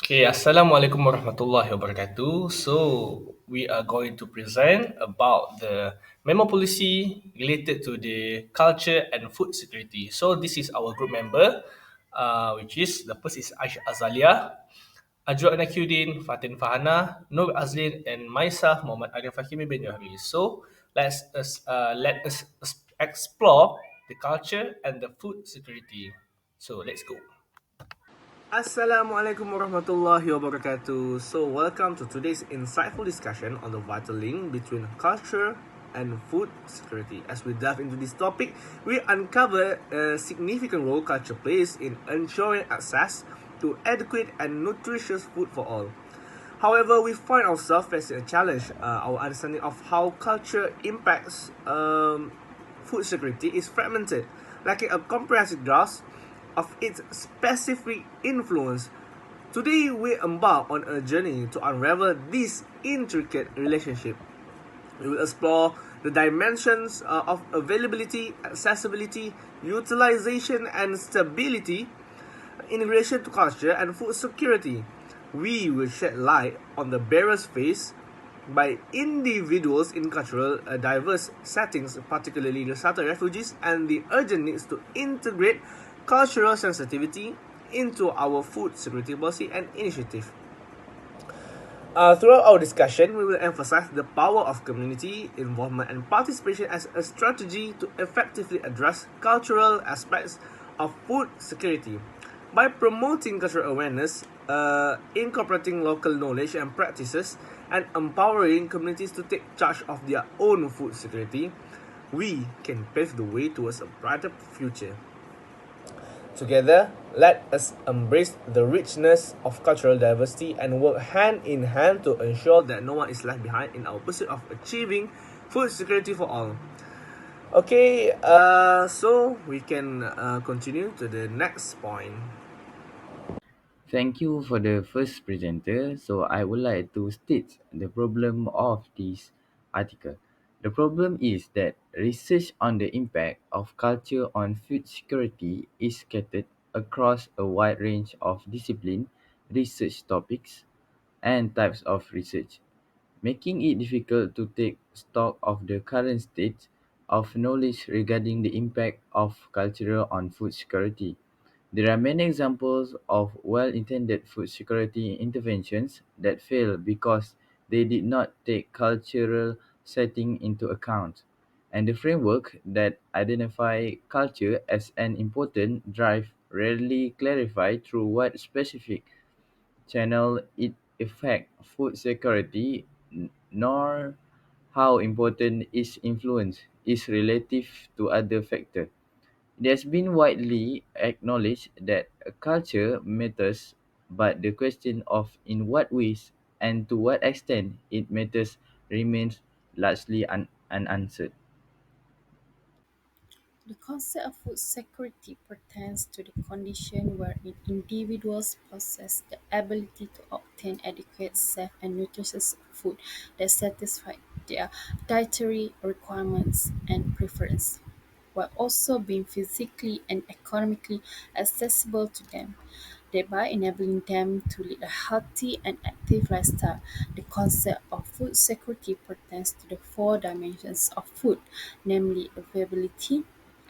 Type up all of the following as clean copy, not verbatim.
Okay, Assalamualaikum warahmatullahi wabarakatuh. So, we are going to present about the memo policy related to the culture and food security. So, this is our group member, which is the first is Aisy Azzalea, Ajwad Naqiuddin, Fatin Farhanah, Nur Azlin, and myself, Muhammad Arif Hakimi bin Johari. So, let us explore the culture and the food security. So, let's go. Assalamualaikum warahmatullahi wabarakatuh. So, welcome to today's insightful discussion on the vital link between culture and food security. As we dive into this topic, we uncover a significant role culture plays in ensuring access to adequate and nutritious food for all. However, we find ourselves facing a challenge. Our understanding of how culture impacts food security is fragmented, lacking a comprehensive grasp of its specific influence. Today, we embark on a journey to unravel this intricate relationship. We will explore the dimensions of availability, accessibility, utilization, and stability in relation to culture and food security. We will shed light on the barriers faced by individuals in cultural diverse settings, particularly the Sahara refugees, and the urgent needs to integrate cultural sensitivity into our food security policy and initiative. Throughout our discussion, we will emphasize the power of community involvement and participation as a strategy to effectively address cultural aspects of food security. By promoting cultural awareness, incorporating local knowledge and practices, and empowering communities to take charge of their own food security, we can pave the way towards a brighter future. Together, let us embrace the richness of cultural diversity and work hand in hand to ensure that no one is left behind in our pursuit of achieving food security for all. Okay, so we can continue to the next point. Thank you for the first presenter. So I would like to state the problem of this article. The problem is that research on the impact of culture on food security is scattered across a wide range of discipline, research topics, and types of research, making it difficult to take stock of the current state of knowledge regarding the impact of culture on food security. There are many examples of well-intended food security interventions that fail because they did not take cultural setting into account, and the framework that identify culture as an important drive rarely clarify through what specific channel it affect food security, nor how important its influence is relative to other factors. It has been widely acknowledged that culture matters, but the question of in what ways and to what extent it matters remains largely unanswered. The concept of food security pertains to the condition wherein individuals possess the ability to obtain adequate, safe, and nutritious food that satisfy their dietary requirements and preference, while also being physically and economically accessible to them, thereby enabling them to lead a healthy and active lifestyle. The concept of food security pertains to the four dimensions of food, namely availability,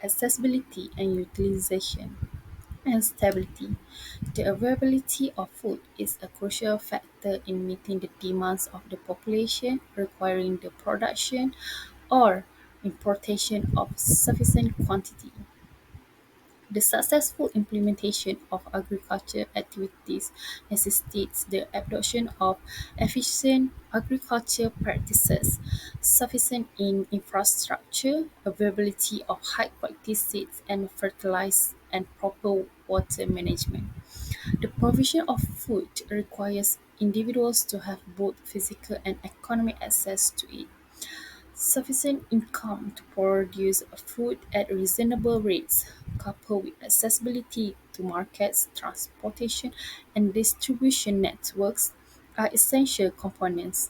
accessibility, and utilization, and stability. The availability of food is a crucial factor in meeting the demands of the population, requiring the production or importation of sufficient quantity. The successful implementation of agriculture activities necessitates the adoption of efficient agriculture practices, sufficient in infrastructure, availability of high-quality seeds and fertilizers, and proper water management. The provision of food requires individuals to have both physical and economic access to it. Sufficient income to produce food at reasonable rates, coupled with accessibility to markets, transportation, and distribution networks, are essential components.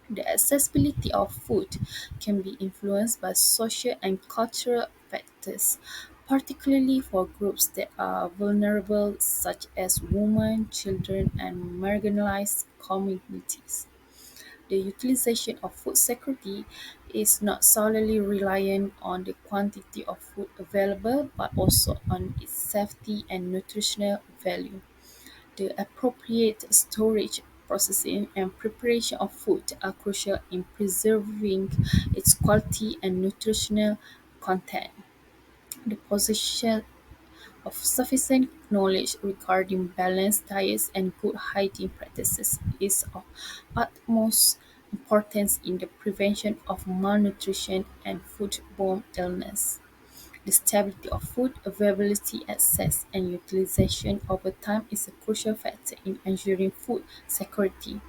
The accessibility of food can be influenced by social and cultural factors, particularly for groups that are vulnerable, such as women, children, and marginalized communities. The utilization of food security is not solely reliant on the quantity of food available, but also on its safety and nutritional value. The appropriate storage, processing, and preparation of food are crucial in preserving its quality and nutritional content. The possession of sufficient knowledge regarding balanced diets and good hygiene practices is of utmost importance in the prevention of malnutrition and foodborne illness. The stability of food availability, access, and utilization over time is a crucial factor in ensuring food security.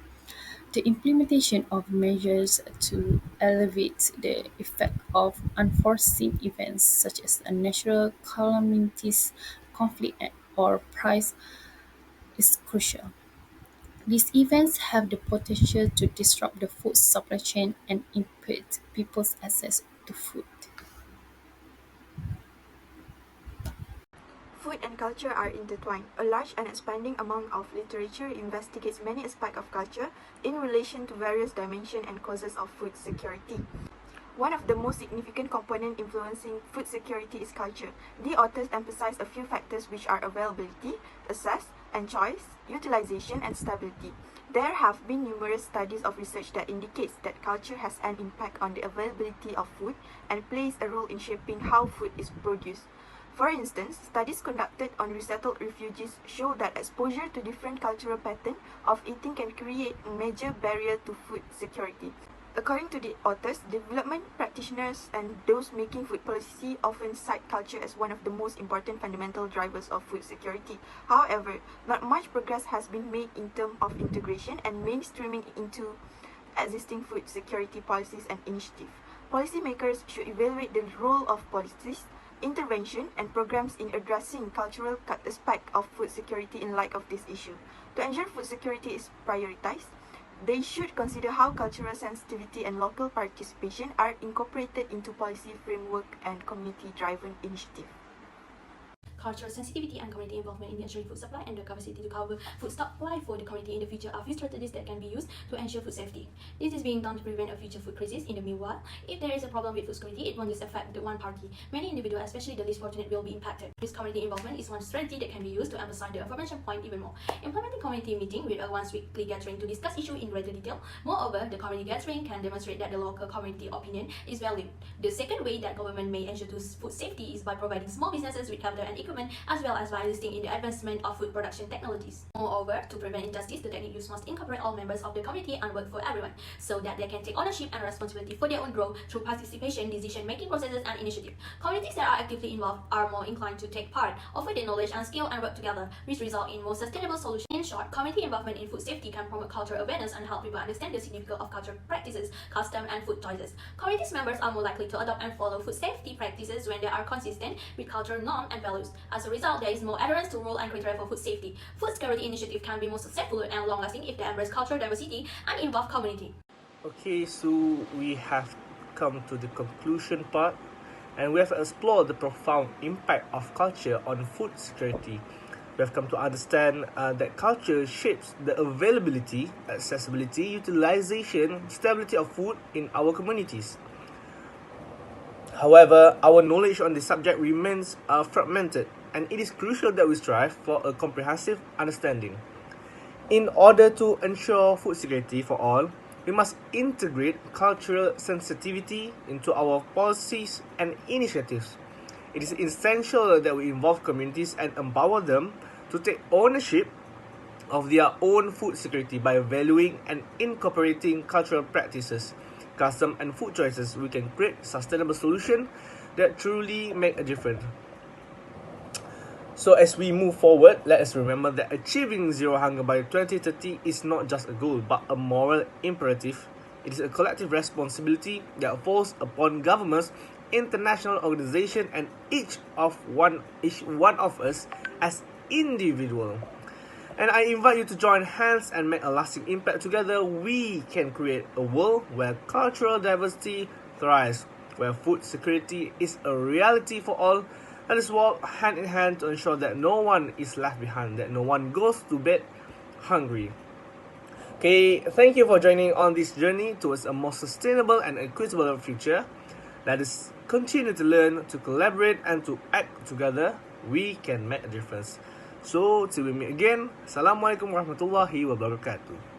The implementation of measures to alleviate the effect of unforeseen events such as natural calamities, conflict, or price is crucial. These events have the potential to disrupt the food supply chain and impede people's access to food. Food and culture are intertwined. A large and expanding amount of literature investigates many aspects of culture in relation to various dimensions and causes of food security. One of the most significant components influencing food security is culture. The authors emphasize a few factors which are availability, access, and choice, utilization, and stability. There have been numerous studies of research that indicates that culture has an impact on the availability of food and plays a role in shaping how food is produced. For instance, studies conducted on resettled refugees show that exposure to different cultural patterns of eating can create a major barrier to food security. According to the authors, development practitioners and those making food policy often cite culture as one of the most important fundamental drivers of food security. However, not much progress has been made in terms of integration and mainstreaming into existing food security policies and initiatives. Policymakers should evaluate the role of policies, intervention, and programs in addressing cultural aspects of food security in light of this issue. To ensure food security is prioritized, they should consider how cultural sensitivity and local participation are incorporated into policy framework and community-driven initiatives. Cultural sensitivity and community involvement in ensuring food supply and the capacity to cover food supply for the community in the future are few strategies that can be used to ensure food safety. This is being done to prevent a future food crisis. In the meanwhile, if there is a problem with food security, it won't just affect the one party. Many individuals, especially the least fortunate, will be impacted. This community involvement is one strategy that can be used to emphasize the aforementioned point even more. Implementing community meeting with a once weekly gathering to discuss issue in greater detail. Moreover, the community gathering can demonstrate that the local community opinion is valued. The second way that government may ensure food safety is by providing small businesses with capital and equipment, as well as by investing in the advancement of food production technologies. Moreover, to prevent injustice, the technique used must incorporate all members of the community and work for everyone, so that they can take ownership and responsibility for their own growth through participation, decision-making processes, and initiative. Communities that are actively involved are more inclined to take part, offer their knowledge and skill, and work together, which result in more sustainable solutions. In short, community involvement in food safety can promote cultural awareness and help people understand the significance of cultural practices, custom, and food choices. Community members are more likely to adopt and follow food safety practices when they are consistent with cultural norms and values. As a result, there is more adherence to rule and criteria for food safety. Food security initiative can be more successful and long-lasting if they embrace cultural diversity and involve community. Okay, so we have come to the conclusion part, and we have explored the profound impact of culture on food security. We have come to understand that culture shapes the availability, accessibility, utilization, stability of food in our communities. However, our knowledge on the subject remains fragmented, and it is crucial that we strive for a comprehensive understanding. In order to ensure food security for all, we must integrate cultural sensitivity into our policies and initiatives. It is essential that we involve communities and empower them to take ownership of their own food security by valuing and incorporating cultural practices, custom, and food choices. We can create sustainable solutions that truly make a difference. So as we move forward, let us remember that achieving zero hunger by 2030 is not just a goal, but a moral imperative. It is a collective responsibility that falls upon governments, international organizations, and each one of us as individuals. And I invite you to join hands and make a lasting impact. Together, we can create a world where cultural diversity thrives, where food security is a reality for all, Let us walk hand in hand to ensure that no one is left behind, that no one goes to bed hungry. Okay, thank you for joining on this journey towards a more sustainable and equitable future. Let us continue to learn, to collaborate, and to act together. We can make a difference. So, till we meet again, Assalamualaikum warahmatullahi wabarakatuh.